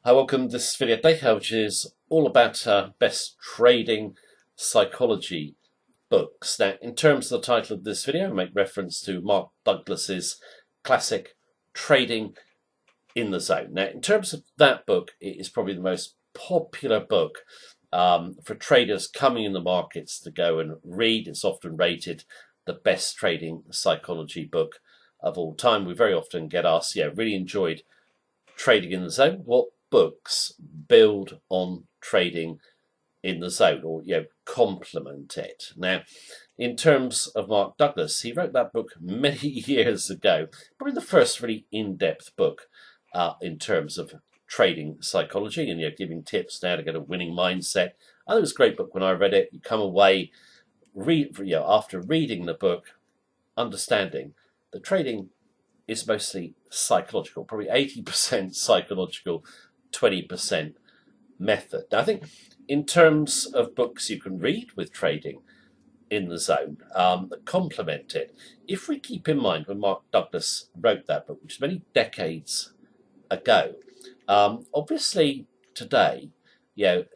Hi, welcome to this video today, which is all about best trading psychology books. Now, in terms of the title of this video, I make reference to Mark Douglas's classic Trading in the Zone. Now, in terms of that book, it is probably the most popular book for traders coming in the markets to go and read. It's often rated the best trading psychology book of all time. We very often get asked, really enjoyed Trading in the Zone. What books build on Trading in the Zone, or complement it? Now, in terms of Mark Douglas, he wrote that book many years ago, probably the first really in-depth book in terms of trading psychology and giving tips now to get a winning mindset. I think it was a great book when I read it. You come away after reading the book, understanding that trading is mostly psychological, probably 80% psychological, 20% method. Now, I think in terms of books you can read with Trading in the Zone that complement it, if we keep in mind when Mark Douglas wrote that book, which is many decades ago, obviously today,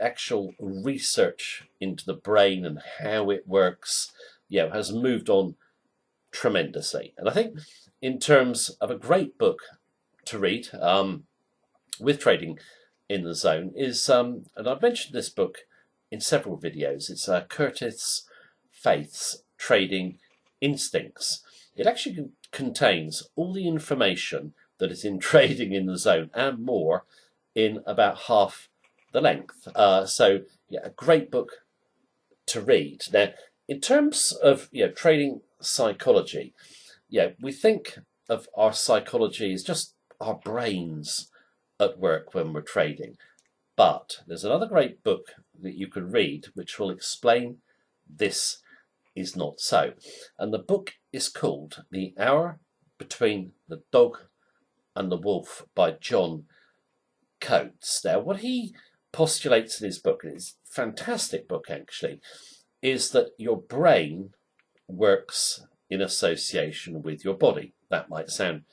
actual research into the brain and how it works, has moved on tremendously. And I think in terms of a great book to read with Trading in the Zone is, and I've mentioned this book in several videos, it's Curtis Faith's Trading Instincts. It actually contains all the information that is in Trading in the Zone and more in about half the length. So a great book to read. Now, in terms of trading psychology, we think of our psychology as just our brains at work when we're trading. But there's another great book that you can read which will explain this is not so. And the book is called The Hour Between the Dog and the Wolf by John Coates. Now, what he postulates in his book, and it's a fantastic book actually, is that your brain works in association with your body. That might sound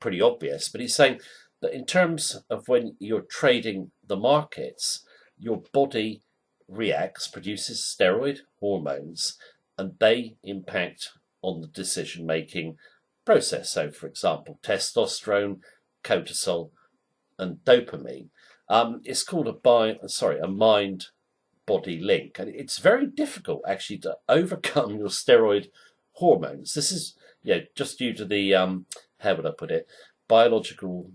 pretty obvious, but he's saying that in terms of when you're trading the markets, your body reacts, produces steroid hormones, and they impact on the decision-making process. So, for example, testosterone, cortisol, and dopamine. It's called a mind-body link, and it's very difficult actually to overcome your steroid hormones. This is just due to the how would I put it, biological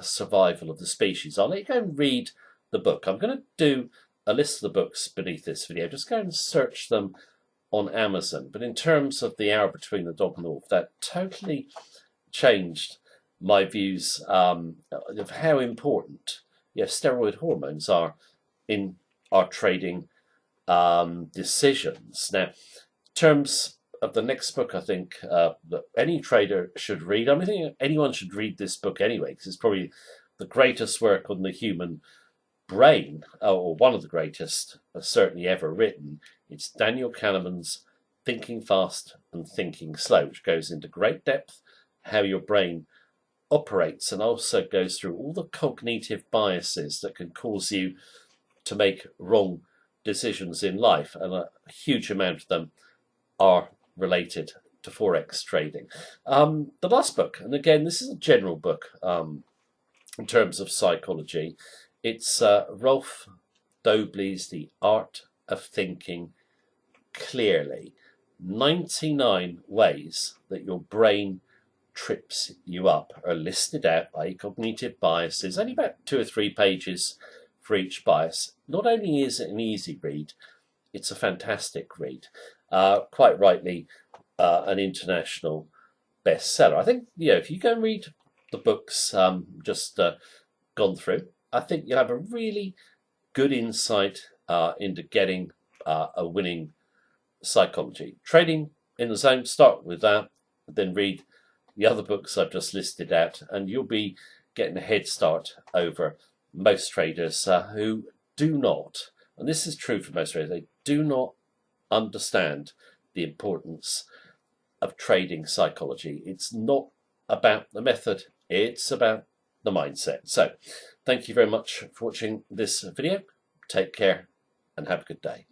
survival of the species. I'll let you go and read the book. I'm going to do a list of the books beneath this video. Just go and search them on Amazon. But in terms of The Hour Between the Dog and the Wolf, that totally changed my views of how important steroid hormones are in our trading decisions. Now, in terms of the next book, I think that any trader should read. I think anyone should read this book anyway, because it's probably the greatest work on the human brain, or one of the greatest certainly ever written. It's Daniel Kahneman's Thinking Fast and Thinking Slow, which goes into great depth how your brain operates and also goes through all the cognitive biases that can cause you to make wrong decisions in life, and a huge amount of them are related to Forex trading. The last book, and again, this is a general book in terms of psychology, it's Rolf Dobelli's The Art of Thinking Clearly. 99 ways that your brain trips you up are listed out by cognitive biases, only about 2 or 3 pages for each bias. Not only is it an easy read, it's a fantastic read. Quite rightly, an international bestseller. I think if you go and read the books just gone through, I think you'll have a really good insight into getting a winning psychology. Trading in the Zone, start with that, then read the other books I've just listed out, and you'll be getting a head start over most traders who do not, and this is true for most traders, they do not understand the importance of trading psychology. It's not about the method, it's about the mindset. So Thank you very much for watching this video. Take care and have a good day.